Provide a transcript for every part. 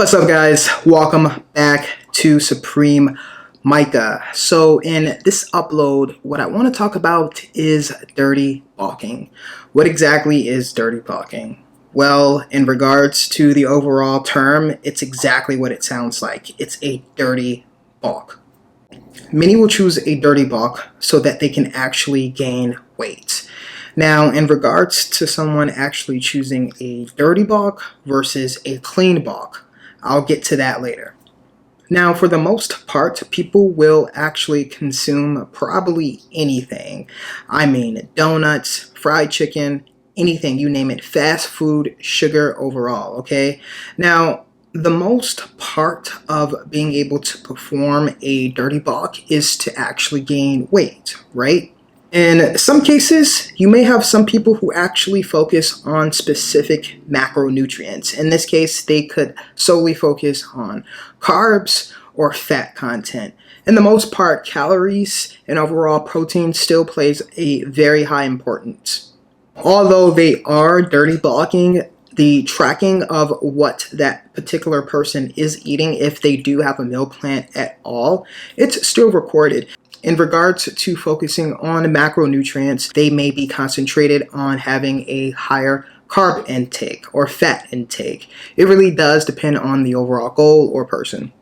What's up, guys? Welcome back to Supreme Micah. So in this upload, what I want to talk about is dirty balking. What exactly is dirty balking? Well, in regards to the overall term, it's exactly what it sounds like. It's a dirty balk. Many will choose a dirty balk so that they can actually gain weight. Now, in regards to someone actually choosing a dirty balk versus a clean balk, I'll get to that later. Now, for the most part, people will actually consume probably anything. I mean, donuts, fried chicken, anything, you name it, fast food, sugar overall, okay? Now, the most part of being able to perform a dirty balk is to actually gain weight, right? In some cases, you may have some people who actually focus on specific macronutrients. In this case, they could solely focus on carbs or fat content. In the most part, calories and overall protein still plays a very high importance. Although they are dirty bulking, the tracking of what that particular person is eating, if they do have a meal plan at all, it's still recorded. In regards to focusing on macronutrients, they may be concentrated on having a higher carb intake or fat intake. It really does depend on the overall goal or person.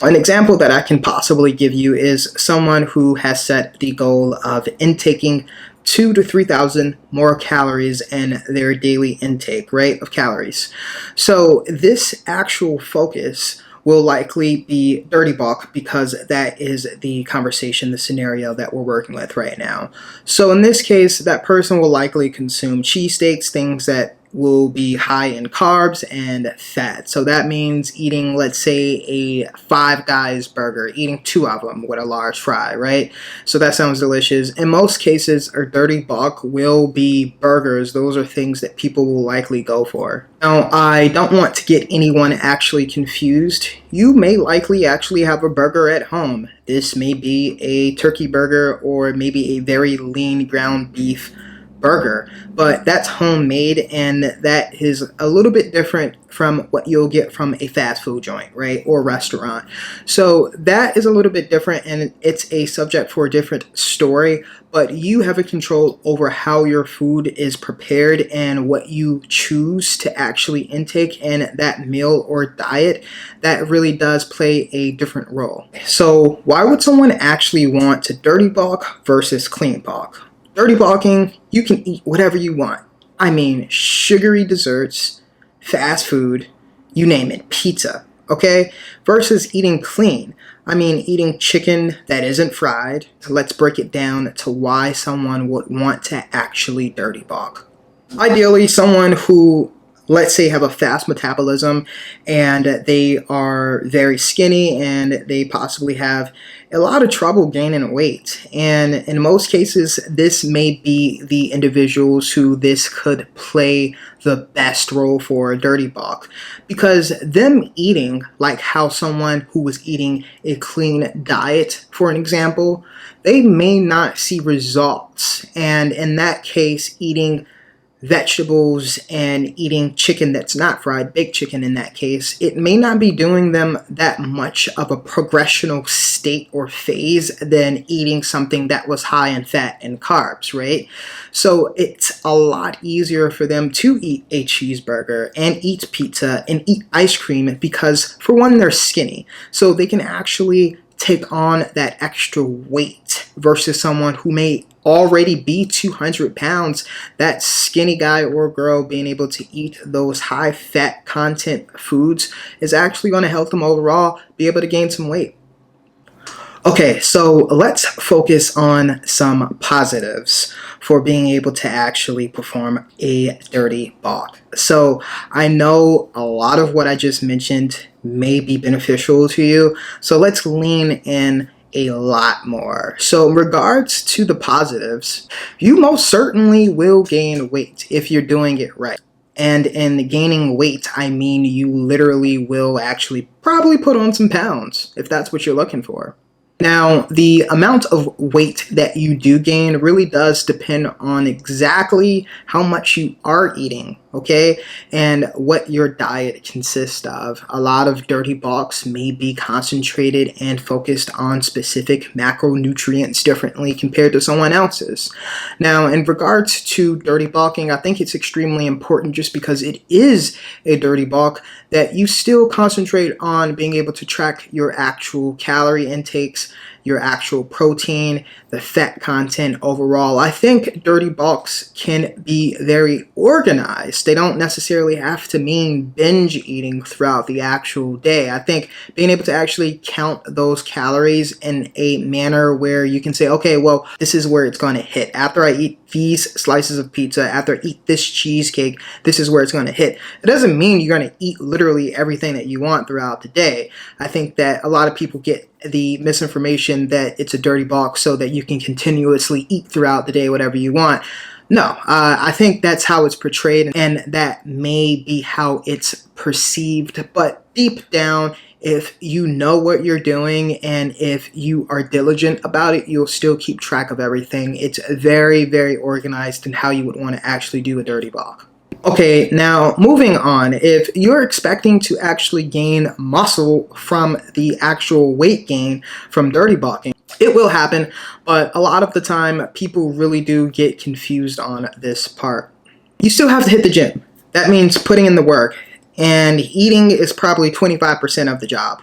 An example that I can possibly give you is someone who has set the goal of intaking 2,000 to 3,000 more calories in their daily intake, right, of calories. So this actual focus will likely be dirty bulk because that is the conversation, the scenario that we're working with right now. So in this case, that person will likely consume cheesesteaks, things that will be high in carbs and fat. So that means eating, let's say, a Five Guys burger, eating 2 of them with a large fry, right? So that sounds delicious. In most cases, a dirty bulk will be burgers. Those are things that people will likely go for. Now, I don't want to get anyone actually confused. You may likely actually have a burger at home. This may be a turkey burger or maybe a very lean ground beef burger, but that's homemade, and that is a little bit different from what you'll get from a fast food joint, right, or restaurant. So that is a little bit different, and it's a subject for a different story, but you have a control over how your food is prepared and what you choose to actually intake in that meal or diet. That really does play a different role. So why would someone actually want to dirty bulk versus clean bulk? Dirty bulking, you can eat whatever you want. I mean, sugary desserts, fast food, you name it, pizza, okay? Versus eating clean. I mean, eating chicken that isn't fried. So let's break it down to why someone would want to actually dirty bulk. Ideally, someone who, let's say, have a fast metabolism and they are very skinny and they possibly have a lot of trouble gaining weight. And in most cases, this may be the individuals who this could play the best role for a dirty bulk, because them eating like how someone who was eating a clean diet, for an example, they may not see results. And in that case, eating vegetables and eating chicken that's not fried, baked chicken in that case, it may not be doing them that much of a progressional state or phase than eating something that was high in fat and carbs, right? So it's a lot easier for them to eat a cheeseburger and eat pizza and eat ice cream because, for one, they're skinny. So they can actually take on that extra weight versus someone who may already be 200 pounds. That skinny guy or girl being able to eat those high fat content foods is actually going to help them overall be able to gain some weight. Okay, so let's focus on some positives for being able to actually perform a dirty bulk. So I know a lot of what I just mentioned may be beneficial to you, so let's lean in a lot more. So in regards to the positives, you most certainly will gain weight if you're doing it right. And in gaining weight, I mean you literally will actually probably put on some pounds if that's what you're looking for. Now, the amount of weight that you do gain really does depend on exactly how much you are eating. okay, and what your diet consists of. A lot of dirty bulks may be concentrated and focused on specific macronutrients differently compared to someone else's. Now, in regards to dirty bulking, I think it's extremely important, just because it is a dirty bulk, that you still concentrate on being able to track your actual calorie intakes, your actual protein, the fat content overall. I think dirty bulks can be very organized. They don't necessarily have to mean binge eating throughout the actual day. I think being able to actually count those calories in a manner where you can say, okay, well, this is where it's going to hit. After I eat these slices of pizza, after I eat this cheesecake, this is where it's going to hit. It doesn't mean you're going to eat literally everything that you want throughout the day. I think that a lot of people get the misinformation that it's a dirty bulk so that you can continuously eat throughout the day whatever you want. No, I think that's how it's portrayed, and that may be how it's perceived. But deep down, if you know what you're doing and if you are diligent about it, you'll still keep track of everything. It's very, very organized in how you would want to actually do a dirty bulk. Okay, now moving on, if you're expecting to actually gain muscle from the actual weight gain from dirty bulking, it will happen, but a lot of the time people really do get confused on this part. You still have to hit the gym. That means putting in the work, and eating is probably 25% of the job.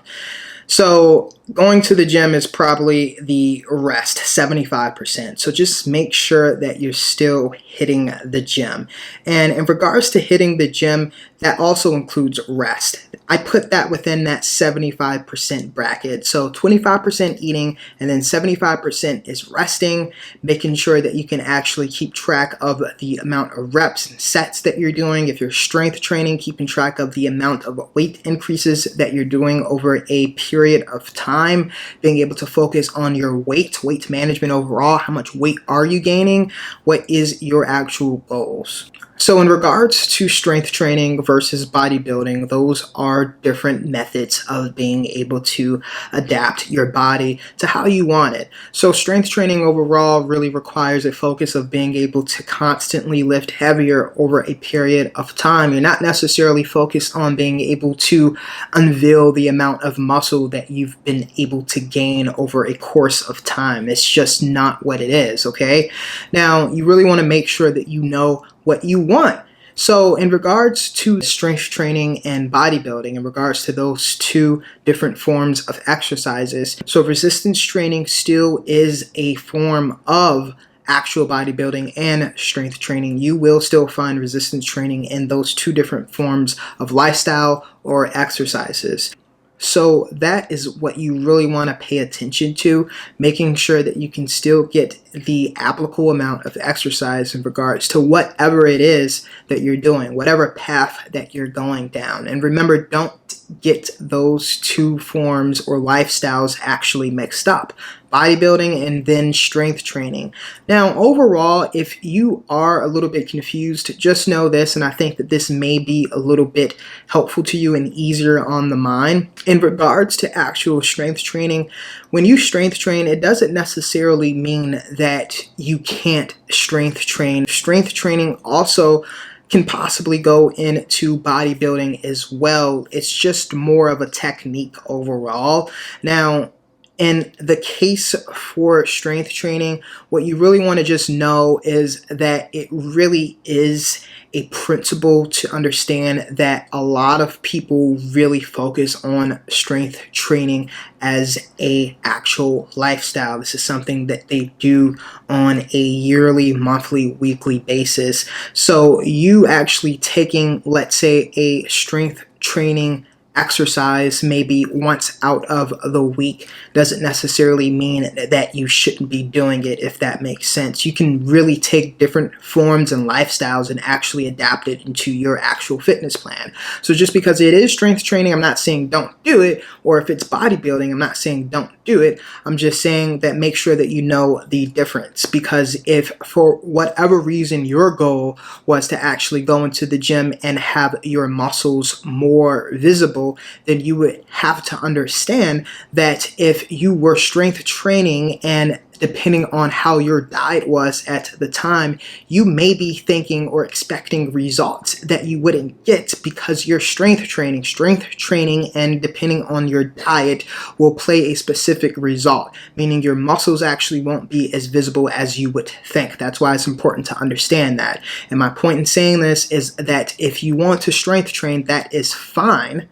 So going to the gym is probably the rest, 75%. So just make sure that you're still hitting the gym. And in regards to hitting the gym, that also includes rest. I put that within that 75% bracket. So 25% eating, and then 75% is resting, making sure that you can actually keep track of the amount of reps and sets that you're doing. If you're strength training, keeping track of the amount of weight increases that you're doing over a period of time, being able to focus on your weight management overall. How much weight are you gaining? What is your actual goals? So in regards to strength training versus bodybuilding, those are different methods of being able to adapt your body to how you want it. So strength training overall really requires a focus of being able to constantly lift heavier over a period of time. You're not necessarily focused on being able to unveil the amount of muscle that you've been able to gain over a course of time. It's just not what it is, okay? Now, you really want to make sure that you know what you want. So in regards to strength training and bodybuilding, in regards to those two different forms of exercises, so resistance training still is a form of actual bodybuilding and strength training. You will still find resistance training in those two different forms of lifestyle or exercises. So that is what you really want to pay attention to, making sure that you can still get the applicable amount of exercise in regards to whatever it is that you're doing, whatever path that you're going down. And remember, don't get those two forms or lifestyles actually mixed up. Bodybuilding and then strength training. Now, overall, if you are a little bit confused, just know this, and I think that this may be a little bit helpful to you and easier on the mind. In regards to actual strength training, when you strength train, it doesn't necessarily mean that you can't strength train. Strength training also can possibly go into bodybuilding as well. It's just more of a technique overall. Now, in the case for strength training, what you really want to just know is that it really is a principle to understand that a lot of people really focus on strength training as a actual lifestyle. This is something that they do on a yearly, monthly, weekly basis. So you actually taking, let's say, a strength training exercise maybe once out of the week doesn't necessarily mean that you shouldn't be doing it, if that makes sense. You can really take different forms and lifestyles and actually adapt it into your actual fitness plan. So just because it is strength training, I'm not saying don't do it, or if it's bodybuilding, I'm not saying don't do it. I'm just saying that make sure that you know the difference, because if for whatever reason your goal was to actually go into the gym and have your muscles more visible, then you would have to understand that if you were strength training and depending on how your diet was at the time, you may be thinking or expecting results that you wouldn't get because your strength training, and depending on your diet will play a specific result, meaning your muscles actually won't be as visible as you would think. That's why it's important to understand that. And my point in saying this is that if you want to strength train, that is fine.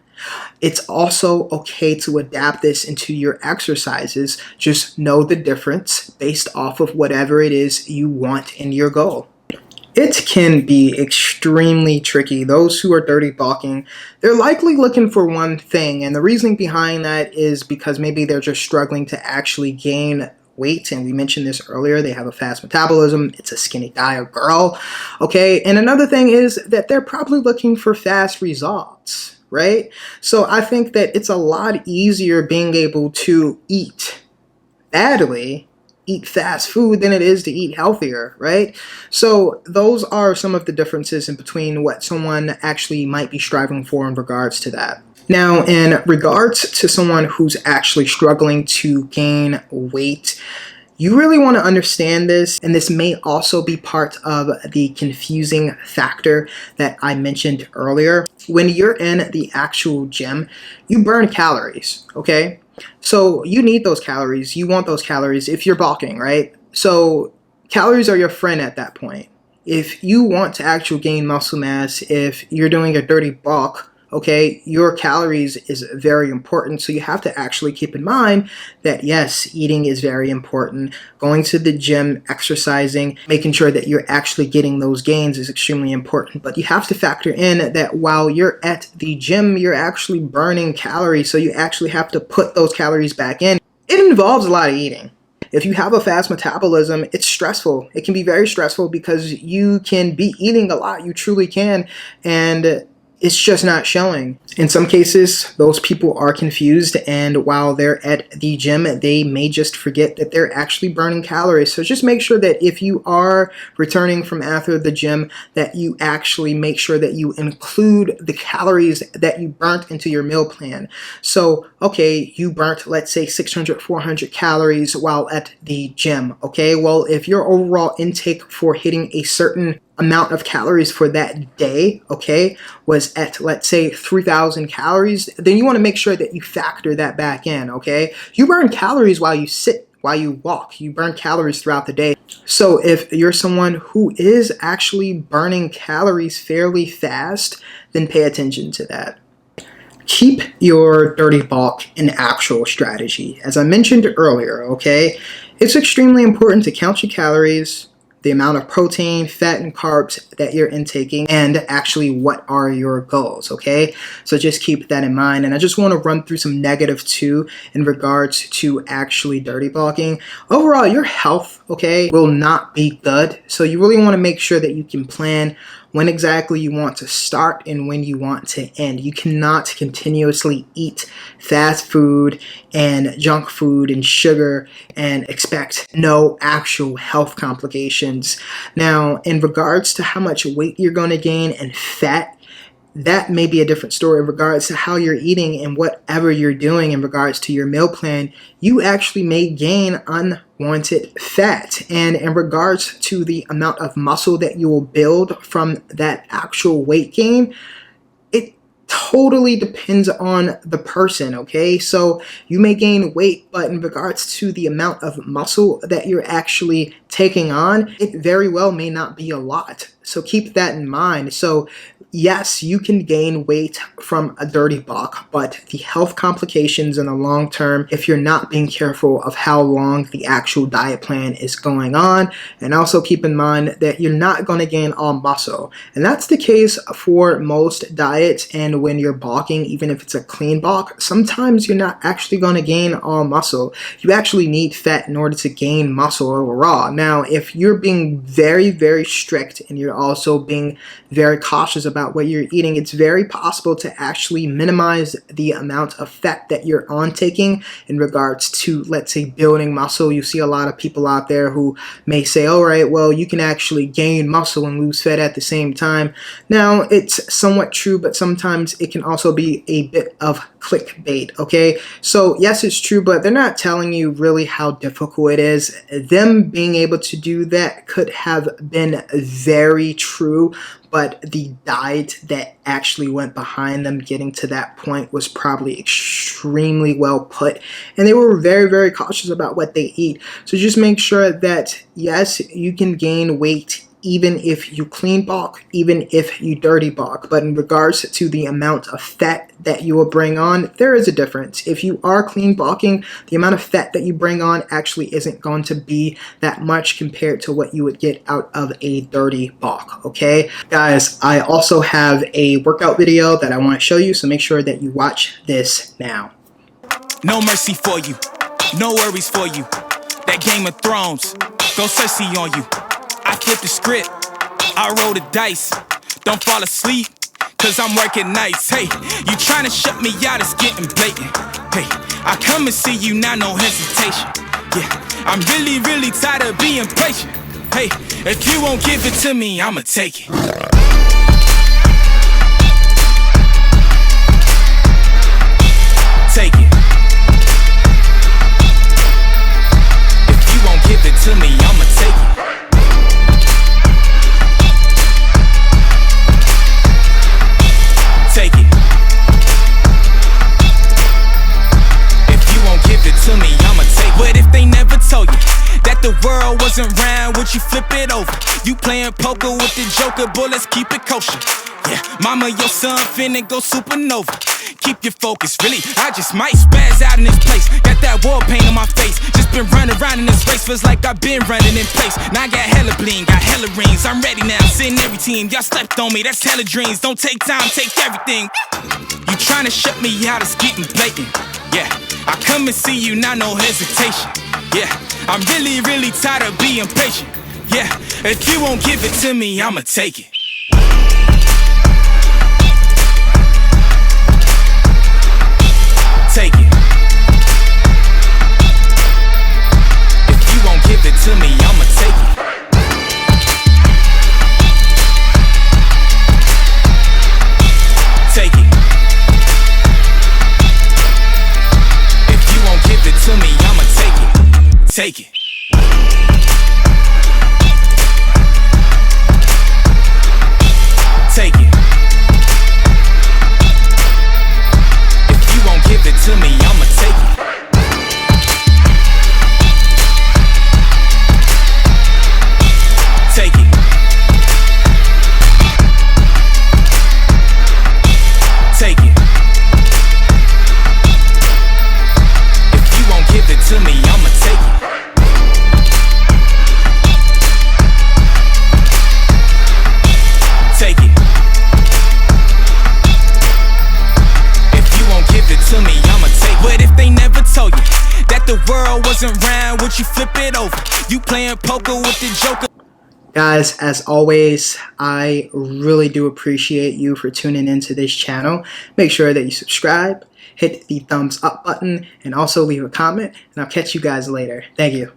It's also okay to adapt this into your exercises. Just know the difference based off of whatever it is you want in your goal. It can be extremely tricky. Those who are dirty bulking, they're likely looking for one thing, and the reasoning behind that is because maybe they're just struggling to actually gain weight, and we mentioned this earlier, they have a fast metabolism, it's a skinny guy or girl, okay? And another thing is that they're probably looking for fast results, right? So I think that it's a lot easier being able to eat badly, eat fast food, than it is to eat healthier, right? So those are some of the differences in between what someone actually might be striving for in regards to that. Now, in regards to someone who's actually struggling to gain weight, you really want to understand this, and this may also be part of the confusing factor that I mentioned earlier. When you're in the actual gym, you burn calories, okay? So you need those calories, you want those calories if you're bulking, right? So calories are your friend at that point. If you want to actually gain muscle mass, if you're doing a dirty bulk, okay, your calories is very important. So you have to actually keep in mind that yes, eating is very important. Going to the gym, exercising, making sure that you're actually getting those gains is extremely important. But you have to factor in that while you're at the gym, you're actually burning calories. So you actually have to put those calories back in. It involves a lot of eating. If you have a fast metabolism, it's stressful. It can be very stressful because you can be eating a lot. You truly can. And it's just not showing. In some cases, those people are confused, and while they're at the gym, they may just forget that they're actually burning calories. So just make sure that if you are returning from after the gym, that you actually make sure that you include the calories that you burnt into your meal plan. So, okay, you burnt, let's say 600, 400 calories while at the gym. Okay, well, if your overall intake for hitting a certain amount of calories for that day, okay, was at, let's say, 3,000 calories, then you want to make sure that you factor that back in, okay? You burn calories while you sit, while you walk. You burn calories throughout the day. So if you're someone who is actually burning calories fairly fast, then pay attention to that. Keep your dirty bulk an actual strategy. As I mentioned earlier, okay, it's extremely important to count your calories, the amount of protein, fat, and carbs that you're intaking, and actually what are your goals, okay? So just keep that in mind. And I just want to run through some negative too in regards to actually dirty bulking. Overall, your health, okay, will not be good. So you really want to make sure that you can plan when exactly you want to start and when you want to end. You cannot continuously eat fast food and junk food and sugar and expect no actual health complications. Now, in regards to how much weight you're going to gain and fat, that may be a different story. In regards to how you're eating and whatever you're doing in regards to your meal plan, you actually may gain unwanted fat. And in regards to the amount of muscle that you will build from that actual weight gain, it totally depends on the person, okay? So you may gain weight, but in regards to the amount of muscle that you're actually taking on, it very well may not be a lot. So keep that in mind. So yes, you can gain weight from a dirty bulk, but the health complications in the long term, if you're not being careful of how long the actual diet plan is going on, and also keep in mind that you're not going to gain all muscle. And that's the case for most diets. And when you're bulking, even if it's a clean bulk, sometimes you're not actually going to gain all muscle. You actually need fat in order to gain muscle overall. Now, if you're being very, very strict and you're also being very cautious about what you're eating, it's very possible to actually minimize the amount of fat that you're taking in regards to, let's say, building muscle. You see a lot of people out there who may say, all right, well, you can actually gain muscle and lose fat at the same time. Now, it's somewhat true, but sometimes it can also be a bit of clickbait, okay? So yes, it's true, but they're not telling you really how difficult it is. Them being able to do that could have been very true, but the diet that actually went behind them getting to that point was probably extremely well put, and they were very, very cautious about what they eat. So just make sure that yes, you can gain weight even if you clean bulk, even if you dirty bulk. But in regards to the amount of fat that you will bring on, there is a difference. If you are clean bulking, the amount of fat that you bring on actually isn't going to be that much compared to what you would get out of a dirty bulk, okay? Guys, I also have a workout video that I want to show you, so make sure that you watch this now. No mercy for you, no worries for you. That Game of Thrones, go Cersei on you. I flipped the script, I roll the dice. Don't fall asleep, cause I'm working nights. Hey, you tryna shut me out, it's getting blatant. Hey, I come and see you now, no hesitation. Yeah, I'm really, really tired of being patient. Hey, if you won't give it to me, I'ma take it. Take it. If you won't give it to me, I'ma take it. Take it. If you won't give it to me, I'ma take it. But if they never told you that the world wasn't round, would you flip it over? You playing poker with the joker, boy, let's keep it kosher. Yeah, mama, your son finna go supernova. Keep your focus, really, I just might spaz out in this place. Got that war paint on my face. Just been running around in this race, feels like I've been running in place. Now I got hella bling, got hella rings. I'm ready now, sitting every team. Y'all slept on me, that's hella dreams. Don't take time, take everything. You tryna shut me out, it's getting blatant. Yeah, I come and see you now, no hesitation. Yeah, I'm really, really tired of being patient. Yeah, if you won't give it to me, I'ma take it. Take it. If you won't give it to me, I'ma take it. Take it. If you won't give it to me, I'ma take it. Take it. Take it. Give it to me, I'ma take it. Take it. Take it. If you won't give it to me, I'ma take it. Take it. Give it to me, I'ma take it. But if they never told you that the world wasn't round, would you flip it over? You playing poker with the joker. Guys, as always, I really do appreciate you for tuning into this channel. Make sure that you subscribe, hit the thumbs up button, and also leave a comment, and I'll catch you guys later. Thank you.